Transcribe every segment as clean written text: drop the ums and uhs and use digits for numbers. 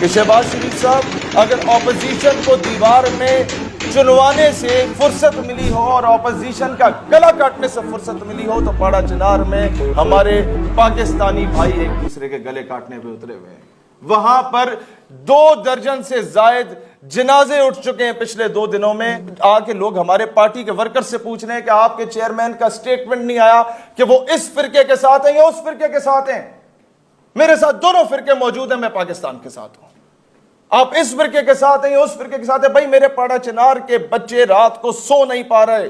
کہ شہباز شریف صاحب اگر اپوزیشن کو دیوار میں چنوانے سے فرصت ملی ہو اور اپوزیشن کا گلا کاٹنے سے فرصت ملی ہو تو پاڑا چنار میں ہمارے پاکستانی بھائی ایک دوسرے کے گلے کاٹنے پہ اترے ہوئے ہیں. وہاں پر 2 درجن سے زائد جنازے اٹھ چکے ہیں پچھلے 2 دنوں میں. آ کے لوگ ہمارے پارٹی کے ورکر سے پوچھ رہے ہیں کہ آپ کے چیئرمین کا سٹیٹمنٹ نہیں آیا کہ وہ اس فرقے کے ساتھ ہیں یا اس فرقے کے ساتھ ہیں. میرے ساتھ دونوں فرقے موجود ہیں, میں پاکستان کے ساتھ ہوں. آپ اس فرقے کے ساتھ ہیں یا اس فرقے کے ساتھ ہیں. بھائی میرے پاڑا چنار کے بچے رات کو سو نہیں پا رہے,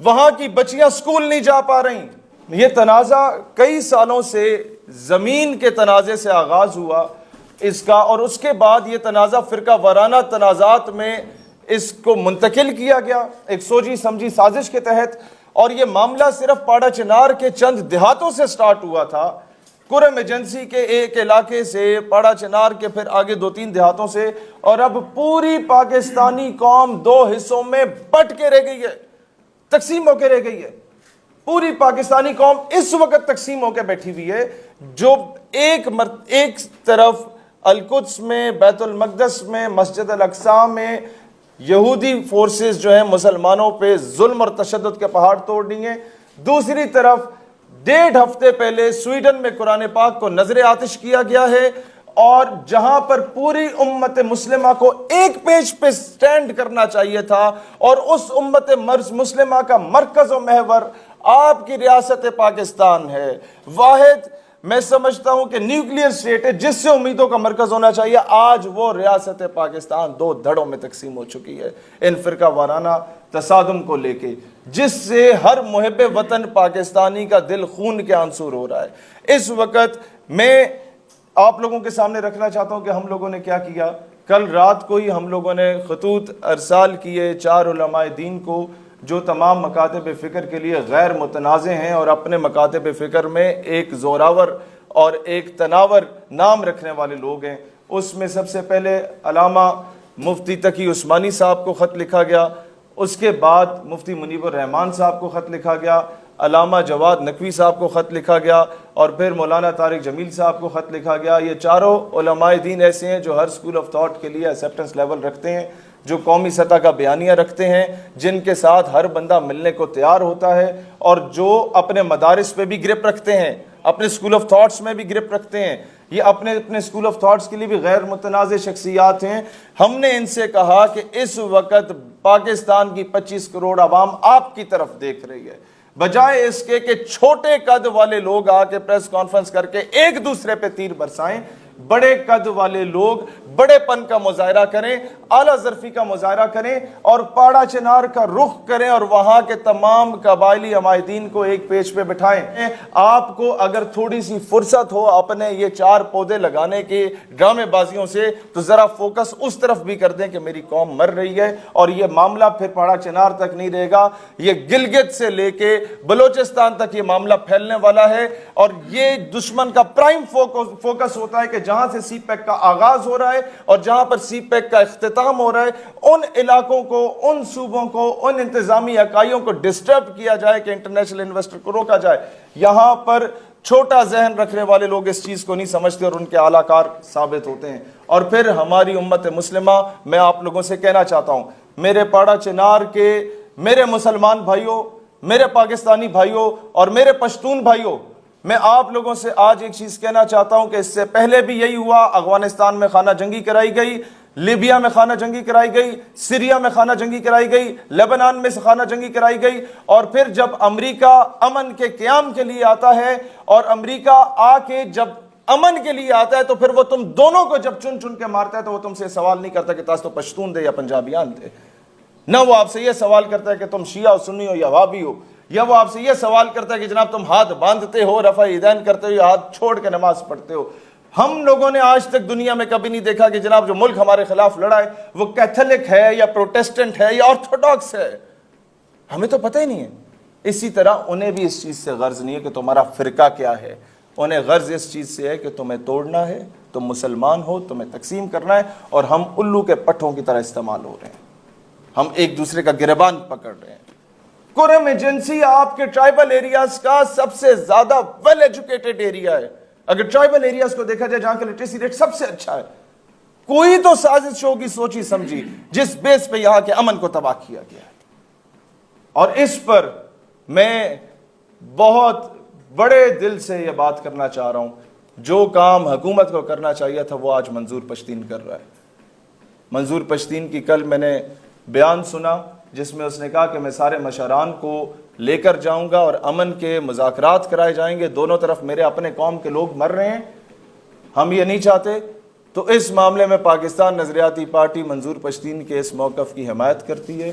وہاں کی بچیاں سکول نہیں جا پا رہی. یہ تنازع کئی سالوں سے زمین کے تنازع سے آغاز ہوا اس کا, اور اس کے بعد یہ تنازع فرقہ وارانہ تنازعات میں اس کو منتقل کیا گیا ایک سوچی سمجھی سازش کے تحت. اور یہ معاملہ صرف پاڑا چنار کے چند دیہاتوں سے سٹارٹ ہوا تھا, کرم ایجنسی کے ایک علاقے سے, پاڑا چنار کے پھر آگے 2-3 دیہاتوں سے, اور اب پوری پاکستانی قوم 2 حصوں میں بٹ کے رہ گئی ہے, تقسیم ہو کے رہ گئی ہے. پوری پاکستانی قوم اس وقت تقسیم ہو کے بیٹھی ہوئی ہے. جو ایک طرف القدس میں, بیت المقدس میں, مسجد الاقصی میں یہودی فورسز جو ہیں مسلمانوں پہ ظلم اور تشدد کے پہاڑ توڑ رہی ہیں, دوسری طرف 1.5 ہفتے پہلے سویڈن میں قرآن پاک کو نظر آتش کیا گیا ہے, اور جہاں پر پوری امت مسلمہ کو ایک پیج پہ سٹینڈ کرنا چاہیے تھا, اور اس امت مسلمہ کا مرکز و محور آپ کی ریاست پاکستان ہے. واحد میں سمجھتا ہوں کہ نیوکلیئر سٹیٹ ہے جس سے امیدوں کا مرکز ہونا چاہیے. آج وہ ریاست پاکستان 2 دھڑوں میں تقسیم ہو چکی ہے ان فرقہ وارانہ تصادم کو لے کے, جس سے ہر محب وطن پاکستانی کا دل خون کے آنسور ہو رہا ہے. اس وقت میں آپ لوگوں کے سامنے رکھنا چاہتا ہوں کہ ہم لوگوں نے کیا کیا. کل رات کو ہی ہم لوگوں نے خطوط ارسال کیے 4 علماء دین کو جو تمام مکاتب فکر کے لیے غیر متنازع ہیں اور اپنے مکاتب فکر میں ایک زوراور اور ایک تناور نام رکھنے والے لوگ ہیں. اس میں سب سے پہلے علامہ مفتی تقی عثمانی صاحب کو خط لکھا گیا, اس کے بعد مفتی منیب الرحمان صاحب کو خط لکھا گیا, علامہ جواد نقوی صاحب کو خط لکھا گیا, اور پھر مولانا طارق جمیل صاحب کو خط لکھا گیا. یہ چاروں علماء دین ایسے ہیں جو ہر سکول آف تھاٹ کے لیے ایکسیپٹنس لیول رکھتے ہیں, جو قومی سطح کا بیانیہ رکھتے ہیں, جن کے ساتھ ہر بندہ ملنے کو تیار ہوتا ہے, اور جو اپنے مدارس پہ بھی گرپ رکھتے ہیں, اپنے سکول آف تھاٹس میں بھی گرپ رکھتے ہیں. یہ اپنے سکول آف تھاٹس کے لیے بھی غیر متنازع شخصیات ہیں. ہم نے ان سے کہا کہ اس وقت پاکستان کی 25 کروڑ عوام آپ کی طرف دیکھ رہی ہے, بجائے اس کے کہ چھوٹے قد والے لوگ آ کے پریس کانفرنس کر کے ایک دوسرے پہ تیر برسائیں, بڑے قد والے لوگ بڑے پن کا مظاہرہ کریں, اعلیٰ ظرفی کا مظاہرہ کریں, اور پاڑا چنار کا رخ کریں, اور وہاں کے تمام قبائلی عمائدین کو ایک پیج پہ بٹھائیں. آپ کو اگر تھوڑی سی فرصت ہو اپنے یہ 4 پودے لگانے کے ڈرامے بازیوں سے, تو ذرا فوکس اس طرف بھی کر دیں کہ میری قوم مر رہی ہے. اور یہ معاملہ پھر پاڑا چنار تک نہیں رہے گا, یہ گلگت سے لے کے بلوچستان تک یہ معاملہ پھیلنے والا ہے. اور یہ دشمن کا پرائم فوکس ہوتا ہے کہ جہاں سے سی پیک کا آغاز ہو رہا ہے اور جہاں پر سی پیک کا اختتام ہو رہا ہے, ان علاقوں کو, ان صوبوں کو, ان انتظامی اکائیوں کو ڈسٹرب کیا جائے کہ انٹرنیشنل انویسٹر کو روکا جائے. یہاں پر چھوٹا ذہن رکھنے والے لوگ اس چیز کو نہیں سمجھتے اور ان کے اعلی کار ثابت ہوتے ہیں. اور پھر ہماری امت مسلمہ, میں آپ لوگوں سے کہنا چاہتا ہوں, میرے پاڑا چنار کے میرے مسلمان بھائیوں, میرے پاکستانی بھائیوں اور میرے پشتون بھائیوں, میں آپ لوگوں سے آج ایک چیز کہنا چاہتا ہوں کہ اس سے پہلے بھی یہی ہوا. افغانستان میں خانہ جنگی کرائی گئی, لیبیا میں خانہ جنگی کرائی گئی, سیریا میں خانہ جنگی کرائی گئی, لیبنان میں خانہ جنگی کرائی گئی. اور پھر جب امریکہ امن کے قیام کے لیے آتا ہے اور امریکہ آ کے جب امن کے لیے آتا ہے, تو پھر وہ تم دونوں کو جب چن چن کے مارتا ہے تو وہ تم سے سوال نہیں کرتا کہ تاس تو پشتون دے یا پنجابیان دے. نہ وہ آپ سے یہ سوال کرتا ہے کہ تم شیعہ و سنی ہو یا وہابی ہو, یا وہ آپ سے یہ سوال کرتا ہے کہ جناب تم ہاتھ باندھتے ہو, رفع یدین کرتے ہو, یا ہاتھ چھوڑ کے نماز پڑھتے ہو. ہم لوگوں نے آج تک دنیا میں کبھی نہیں دیکھا کہ جناب جو ملک ہمارے خلاف لڑا ہے وہ کیتھولک ہے یا پروٹیسٹنٹ ہے یا آرتھوڈاکس ہے, ہمیں تو پتہ ہی نہیں ہے. اسی طرح انہیں بھی اس چیز سے غرض نہیں ہے کہ تمہارا فرقہ کیا ہے, انہیں غرض اس چیز سے ہے کہ تمہیں توڑنا ہے, تم مسلمان ہو, تمہیں تقسیم کرنا ہے, اور ہم الو کے پٹھوں کی طرح استعمال ہو رہے ہیں, ہم ایک دوسرے کا گریبان پکڑ رہے ہیں. کرم ایجنسی آپ کے ٹرائبل ایریاز کا سب سے زیادہ ویل ایجوکیٹڈ ایریا ہے. اگر ٹرائبل ایریاز کو دیکھا جائے جہاں کا لٹریسی ریٹ سب سے اچھا ہے، کوئی تو سازش ہوگی سوچی سمجھی جس بیس پہ یہاں کے امن کو تباہ کیا گیا ہے. اور اس پر میں بہت بڑے دل سے یہ بات کرنا چاہ رہا ہوں، جو کام حکومت کو کرنا چاہیے تھا وہ آج منظور پشتین کر رہا ہے. منظور پشتین کی کل میں نے بیان سنا جس میں اس نے کہا کہ میں سارے مشران کو لے کر جاؤں گا اور امن کے مذاکرات کرائے جائیں گے، دونوں طرف میرے اپنے قوم کے لوگ مر رہے ہیں، ہم یہ نہیں چاہتے. تو اس معاملے میں پاکستان نظریاتی پارٹی منظور پشتین کے اس موقف کی حمایت کرتی ہے.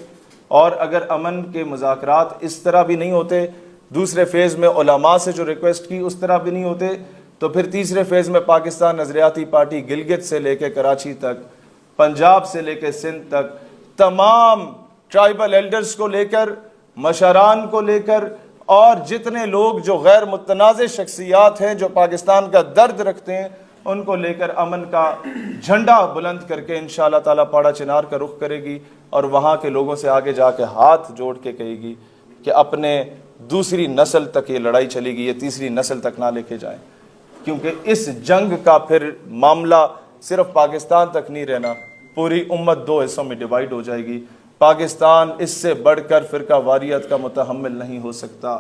اور اگر امن کے مذاکرات اس طرح بھی نہیں ہوتے، دوسرے فیز میں علماء سے جو ریکویسٹ کی اس طرح بھی نہیں ہوتے، تو پھر تیسرے فیز میں پاکستان نظریاتی پارٹی گلگت سے لے کے کراچی تک، پنجاب سے لے کے سندھ تک، تمام ٹرائبل ایلڈرز کو لے کر، مشران کو لے کر، اور جتنے لوگ جو غیر متنازع شخصیات ہیں جو پاکستان کا درد رکھتے ہیں، ان کو لے کر امن کا جھنڈا بلند کر کے انشاءاللہ تعالیٰ پاڑا چنار کا رخ کرے گی اور وہاں کے لوگوں سے آگے جا کے ہاتھ جوڑ کے کہے گی کہ اپنے دوسری نسل تک یہ لڑائی چلے گی، یہ تیسری نسل تک نہ لے کے جائیں. کیونکہ اس جنگ کا پھر معاملہ صرف پاکستان تک نہیں رہنا، پوری امت دو حصوں میں ڈیوائیڈ ہو جائے گی. پاکستان اس سے بڑھ کر فرقہ واریت کا متحمل نہیں ہو سکتا.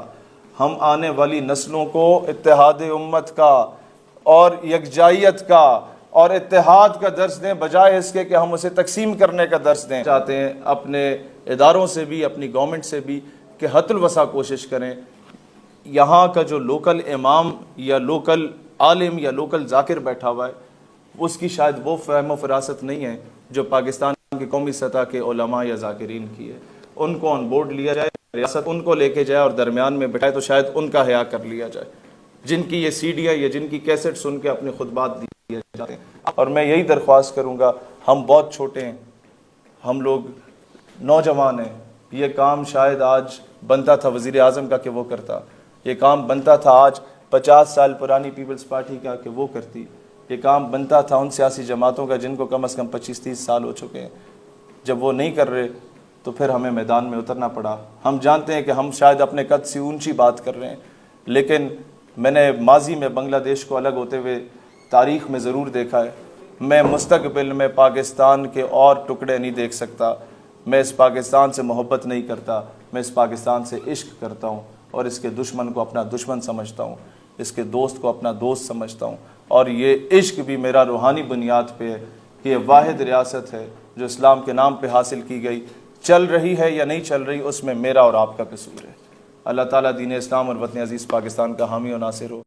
ہم آنے والی نسلوں کو اتحاد امت کا اور یکجائیت کا اور اتحاد کا درس دیں، بجائے اس کے کہ ہم اسے تقسیم کرنے کا درس دیں. چاہتے ہیں اپنے اداروں سے بھی، اپنی گورنمنٹ سے بھی کہ حد الوسع کوشش کریں یہاں کا جو لوکل امام یا لوکل عالم یا لوکل ذاکر بیٹھا ہوا ہے اس کی شاید وہ فہم و فراست نہیں ہے جو پاکستان کی قومی سطح کے علماء یا ذاکرین کی ہے. ان کو آن بورڈ لیا جائے، ریاست ان کو لے کے جائے اور درمیان میں بٹھائے تو شاید ان کا حیا کر لیا جائے، جن کی یہ سیڈیاں یا جن کی کیسٹ سن کے اپنے خطبات دیے جاتے ہیں. اور میں یہی درخواست کروں گا، ہم بہت چھوٹے ہیں، ہم لوگ نوجوان ہیں، یہ کام شاید آج بنتا تھا وزیر اعظم کا کہ وہ کرتا، یہ کام بنتا تھا آج 50 سال پرانی پیپلز پارٹی کا کہ وہ کرتی، یہ کام بنتا تھا ان سیاسی جماعتوں کا جن کو کم از کم 25-30 سال ہو چکے ہیں. جب وہ نہیں کر رہے تو پھر ہمیں میدان میں اترنا پڑا. ہم جانتے ہیں کہ ہم شاید اپنے قد سے اونچی بات کر رہے ہیں، لیکن میں نے ماضی میں بنگلہ دیش کو الگ ہوتے ہوئے تاریخ میں ضرور دیکھا ہے. میں مستقبل میں پاکستان کے اور ٹکڑے نہیں دیکھ سکتا. میں اس پاکستان سے محبت نہیں کرتا، میں اس پاکستان سے عشق کرتا ہوں اور اس کے دشمن کو اپنا دشمن سمجھتا ہوں، اس کے دوست کو اپنا دوست سمجھتا ہوں. اور یہ عشق بھی میرا روحانی بنیاد پہ ہے کہ یہ واحد ریاست ہے جو اسلام کے نام پہ حاصل کی گئی، چل رہی ہے یا نہیں چل رہی اس میں میرا اور آپ کا قصور ہے. اللہ تعالیٰ دین اسلام اور وطن عزیز پاکستان کا حامی و ناصر ہو.